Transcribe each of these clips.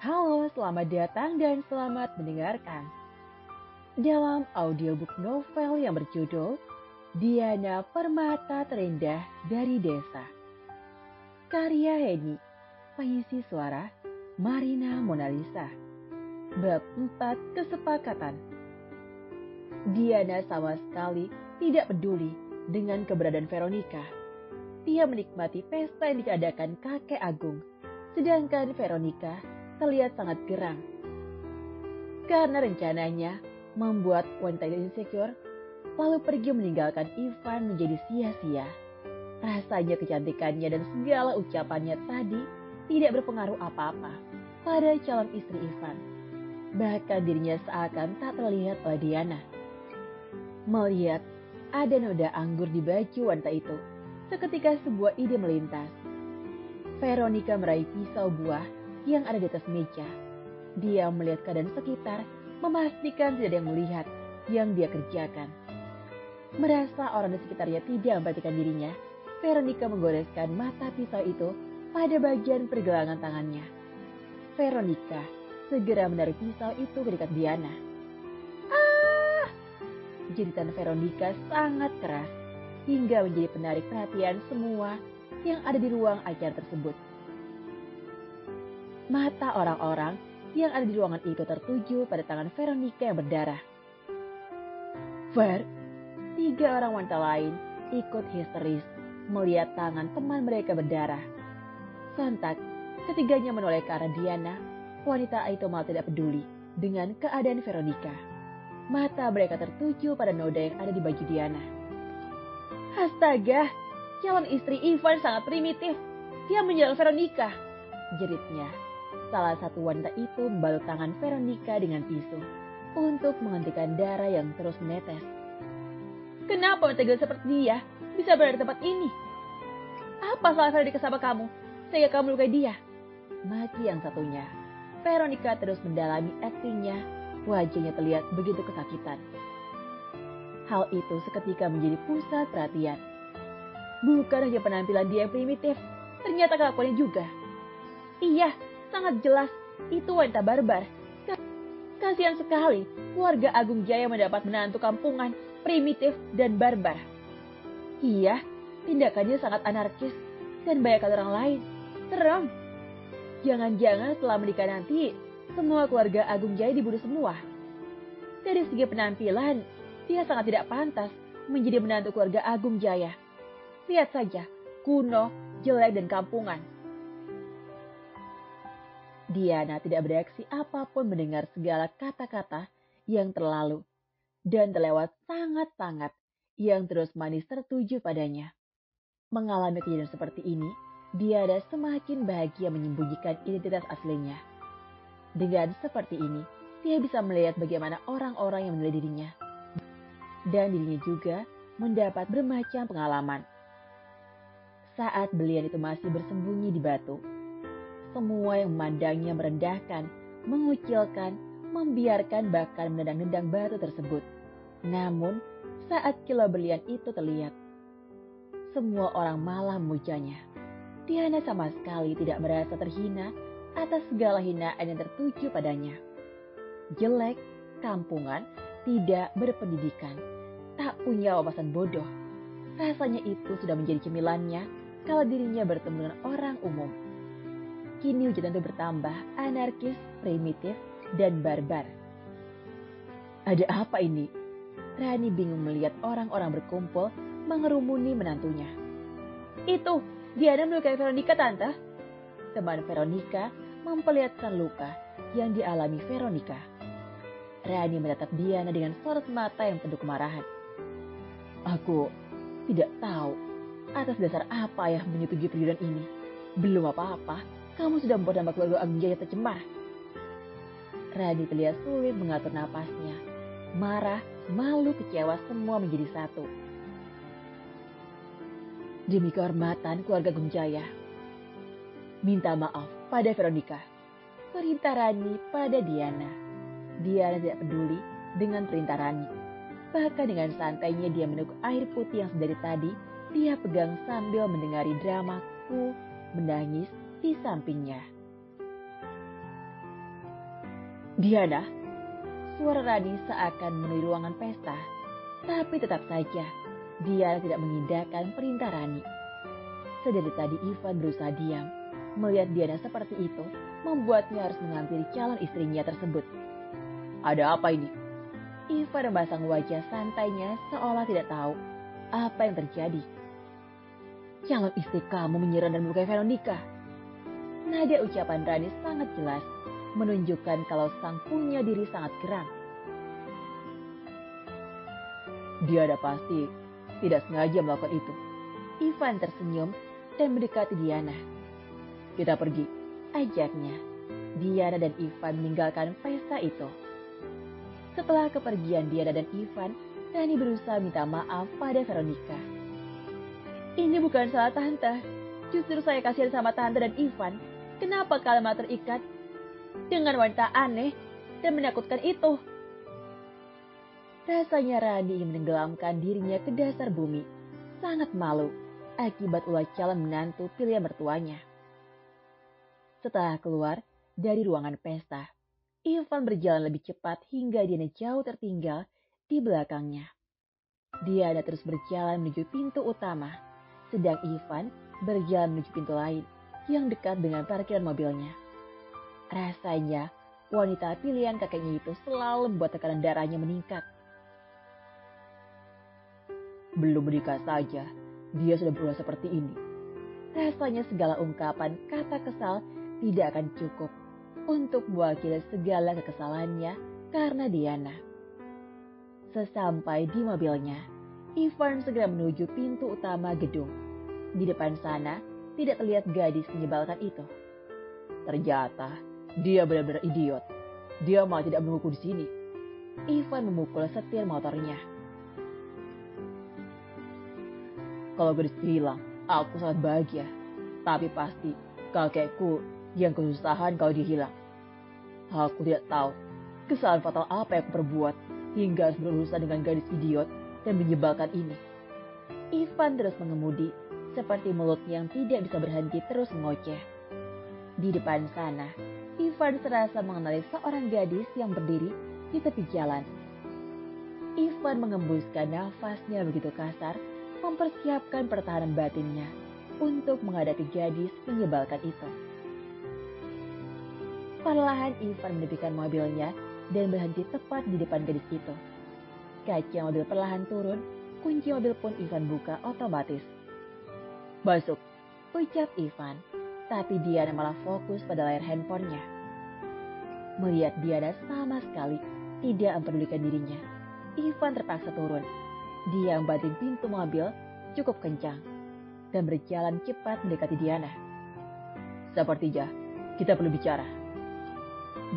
Halo, selamat datang dan selamat mendengarkan. Dalam audiobook novel yang berjudul Diana Permata Terindah dari Desa. Karya Heni, pengisi suara Marina Monalisa. Bab 4 Kesepakatan. Diana sama sekali tidak peduli dengan keberadaan Veronica. Dia menikmati pesta yang diadakan kakek Agung, sedangkan Veronica terlihat sangat geram. Karena rencananya membuat wanita insecure, lalu pergi meninggalkan Ivan menjadi sia-sia. Rasanya kecantikannya dan segala ucapannya tadi tidak berpengaruh apa-apa pada calon istri Ivan. Bahkan dirinya seakan tak terlihat oleh Diana. Melihat ada noda anggur di baju wanita itu, seketika sebuah ide melintas. Veronica meraih pisau buah yang ada di atas meja. Dia melihat keadaan sekitar, memastikan tidak ada yang melihat yang dia kerjakan. Merasa orang di sekitarnya tidak memperhatikan dirinya, Veronica menggoreskan mata pisau itu pada bagian pergelangan tangannya. Veronica segera menaruh pisau itu ke dekat Diana. Ah! Jeritan Veronica sangat keras hingga menjadi penarik perhatian semua yang ada di ruang acara tersebut. Mata orang-orang yang ada di ruangan itu tertuju pada tangan Veronica yang berdarah. Ver, 3 orang wanita lain ikut histeris melihat tangan teman mereka berdarah. Sontak, ketiganya menoleh ke arah Diana. Wanita itu malah tidak peduli dengan keadaan Veronica. Mata mereka tertuju pada noda yang ada di baju Diana. Astaga, calon istri Ivan sangat primitif. Dia menyerang Veronica, jeritnya. Salah satu wanita itu membalut tangan Veronica dengan tisu untuk menghentikan darah yang terus menetes. Kenapa mentegel seperti dia bisa berada di tempat ini? Apa salah Veronica sama kamu sehingga kamu melukai dia? Maki yang satunya. Veronica terus mendalami aktingnya. Wajahnya terlihat begitu kesakitan. Hal itu seketika menjadi pusat perhatian. Bukan hanya penampilan dia yang primitif, ternyata kelakuannya juga. Iya, sangat jelas itu wanita barbar. Kasihan sekali keluarga Agung Jaya mendapat menantu kampungan, primitif dan barbar. Iya, tindakannya sangat anarkis dan banyak orang lain. Serem. Jangan-jangan setelah menikah nanti, semua keluarga Agung Jaya dibunuh semua. Dari segi penampilan, dia sangat tidak pantas menjadi menantu keluarga Agung Jaya. Lihat saja, kuno, jelek dan kampungan. Diana tidak bereaksi apapun mendengar segala kata-kata yang terlalu dan terlewat sangat-sangat yang terus manis tertuju padanya. Mengalami kejadian seperti ini, Diana semakin bahagia menyembunyikan identitas aslinya. Dengan seperti ini, dia bisa melihat bagaimana orang-orang yang menilai dirinya. Dan dirinya juga mendapat bermacam pengalaman. Saat belian itu masih bersembunyi di batu, semua yang memandangnya merendahkan, mengucilkan, membiarkan bahkan menendang-nendang batu tersebut. Namun, saat kilau berlian itu terlihat, semua orang malah memujanya. Diana sama sekali tidak merasa terhina atas segala hinaan yang tertuju padanya. Jelek, kampungan, tidak berpendidikan, tak punya wawasan bodoh. Rasanya itu sudah menjadi cemilannya kalau dirinya bertemu dengan orang umum. Kini hujatan itu bertambah anarkis, primitif, dan barbar. Ada apa ini? Rani bingung melihat orang-orang berkumpul mengerumuni menantunya. Itu, Diana melukai Veronica, Tante. Teman Veronica memperlihatkan luka yang dialami Veronica. Rani menatap Diana dengan sorot mata yang penuh kemarahan. Aku tidak tahu atas dasar apa ayah menyetujui perjodohan ini. Belum apa-apa, kamu sudah membuat nama keluarga Agung Jaya tercemar. Rani terlihat sulit mengatur napasnya. Marah, malu, kecewa semua menjadi satu. Demi kehormatan keluarga Agung Jaya, minta maaf pada Veronica. Perintah Rani pada Diana. Diana tidak peduli dengan perintah Rani. Bahkan dengan santainya dia meneguk air putih yang sedari tadi dia pegang sambil mendengari dramaku menangis di sampingnya. Diana, suara Rani seakan memenuhi ruangan pesta, tapi tetap saja dia tidak mengindahkan perintah Rani. Sedari tadi Ivan berusaha diam. Melihat Diana seperti itu, membuatnya harus menghampiri calon istrinya tersebut. Ada apa ini? Ivan memasang wajah santainya seolah tidak tahu apa yang terjadi. Calon istri kamu menyerang dan melukai Veronica. Nada ucapan Rani sangat jelas, menunjukkan kalau sang punya diri sangat geram. Dia pasti tidak sengaja melakukan itu. Ivan tersenyum dan mendekati Diana. Kita pergi, ajaknya. Diana dan Ivan meninggalkan pesta itu. Setelah kepergian Diana dan Ivan, Rani berusaha minta maaf pada Veronica. Ini bukan salah tante. Justru saya kasihan sama tante dan Ivan. Kenapa kalian malah terikat dengan wanita aneh dan menakutkan itu? Rasanya Rani ingin menenggelamkan dirinya ke dasar bumi. Sangat malu akibat ulah calon menantu pilihan mertuanya. Setelah keluar dari ruangan pesta, Ivan berjalan lebih cepat hingga Diana jauh tertinggal di belakangnya. Diana terus berjalan menuju pintu utama, sedang Ivan berjalan menuju pintu lain yang dekat dengan parkiran mobilnya. Rasanya wanita pilihan kakeknya itu selalu membuat tekanan darahnya meningkat. Belum menikah saja, dia sudah berulah seperti ini. Rasanya segala ungkapan kata kesal tidak akan cukup untuk mewakili segala kekesalannya karena Diana. Sesampai di mobilnya, Ivan segera menuju pintu utama gedung. Di depan sana, tidak terlihat gadis menyebalkan itu. Ternyata, dia benar-benar idiot. Dia malah tidak menungguku di sini. Ivan memukul setir motornya. Kalau gadis hilang, aku sangat bahagia. Tapi pasti kakekku yang kesusahan kalau dia hilang. Aku tidak tahu kesalahan fatal apa yang aku perbuat hingga harus berurusan dengan gadis idiot dan menyebalkan ini. Ivan terus mengemudi seperti mulutnya yang tidak bisa berhenti terus mengoceh. Di depan sana, Ivan serasa mengenali seorang gadis yang berdiri di tepi jalan. Ivan mengembuskan nafasnya begitu kasar, mempersiapkan pertahanan batinnya untuk menghadapi gadis menyebalkan itu. Perlahan Ivan menepikan mobilnya dan berhenti tepat di depan gadis itu. Kaca mobil perlahan turun, kunci mobil pun Ivan buka otomatis. Masuk, ucap Ivan, tapi Diana malah fokus pada layar handphonenya. Melihat Diana sama sekali tidak mempedulikan dirinya, Ivan terpaksa turun. Dia membanting pintu mobil cukup kencang dan berjalan cepat mendekati Diana. Sepertinya kita perlu bicara.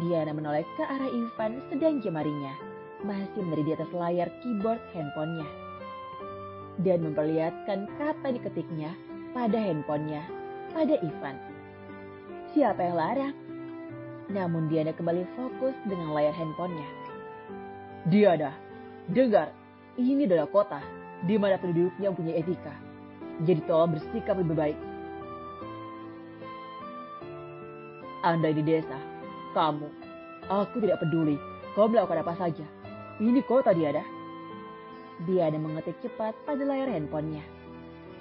Diana menoleh ke arah Ivan sedang jemarinya masih menari di atas layar keyboard handphonenya dan memperlihatkan kata diketiknya pada handphonenya pada Ivan. Siapa yang larang? Namun Diana kembali fokus dengan layar handphonenya. Diana, dengar, ini adalah kota di mana penduduknya mempunyai etika. Jadi tolong bersikap lebih baik. Anda di desa, kamu, aku tidak peduli. Kau melakukan apa saja. Ini kota Diana. Diana mengetik cepat pada layar handphonenya.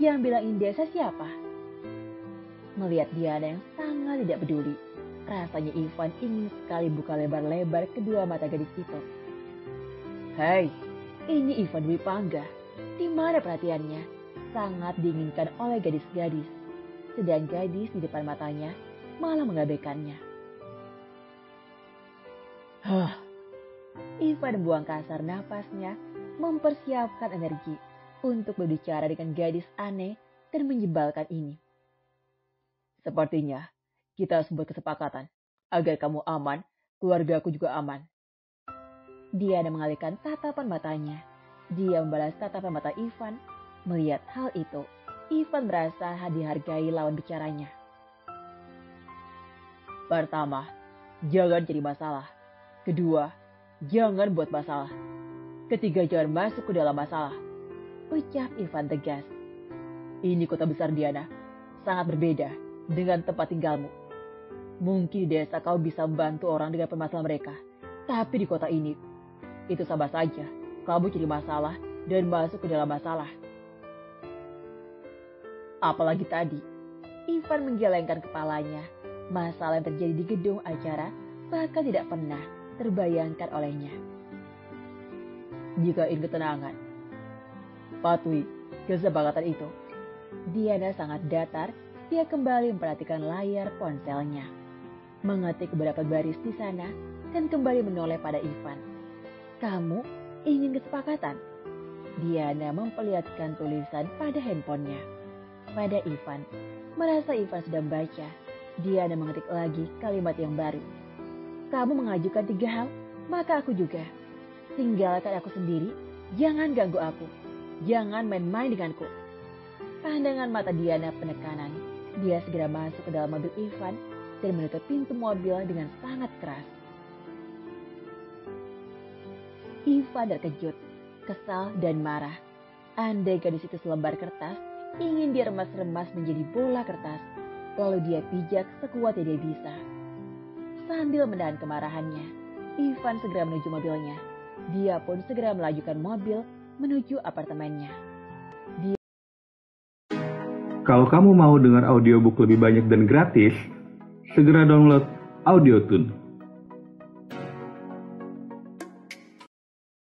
Yang bilang ini desa siapa? Melihat Diana yang sangat tidak peduli, rasanya Ivan ingin sekali buka lebar-lebar kedua mata gadis itu. Hei, ini Ivan Dwi Pangga. Di mana perhatiannya? Sangat diinginkan oleh gadis-gadis. Sedang gadis di depan matanya malah mengabaikannya. Ivan membuang kasar nafasnya, mempersiapkan energi untuk berbicara dengan gadis aneh dan menyebalkan ini. Sepertinya kita harus membuat kesepakatan agar kamu aman, keluargaku juga aman. Diana mengalihkan tatapan matanya. Dia membalas tatapan mata Ivan. Melihat hal itu, Ivan merasa dihargai lawan bicaranya. Pertama, jangan cari masalah. Kedua, jangan buat masalah. Ketiga, jangan masuk ke dalam masalah. Ucap Ivan tegas. Ini kota besar Diana, sangat berbeda dengan tempat tinggalmu. Mungkin di desa kau bisa membantu orang dengan permasalahan mereka, Tapi di kota ini, itu sama saja. Kamu jadi masalah dan masuk ke dalam masalah. Apalagi tadi, Ivan menggelengkan kepalanya. Masalah yang terjadi di gedung acara bahkan tidak pernah terbayangkan olehnya. Jika ingin ketenangan, patuhi kesepakatan itu. Diana sangat datar. Dia kembali memperhatikan layar ponselnya, mengetik beberapa baris di sana, dan kembali menoleh pada Ivan. Kamu ingin kesepakatan? Diana memperlihatkan tulisan pada handphonenya. Pada Ivan, merasa Ivan sudah membaca, Diana mengetik lagi kalimat yang baru. Kamu mengajukan 3 hal, maka aku juga. Tinggalkan aku sendiri, jangan ganggu aku. Jangan main-main denganku. Pandangan mata Diana penekanan. Dia segera masuk ke dalam mobil Ivan dan menutup pintu mobil dengan sangat keras. Ivan terkejut, kesal dan marah. Andaikan di situ selembar kertas, ingin dia remas-remas menjadi bola kertas. Lalu dia pijak sekuat yang dia bisa. Sambil menahan kemarahannya, Ivan segera menuju mobilnya. Dia pun segera melajukan mobil menuju apartemennya. Kalau kamu mau dengar audiobook lebih banyak dan gratis, segera download Audiotune.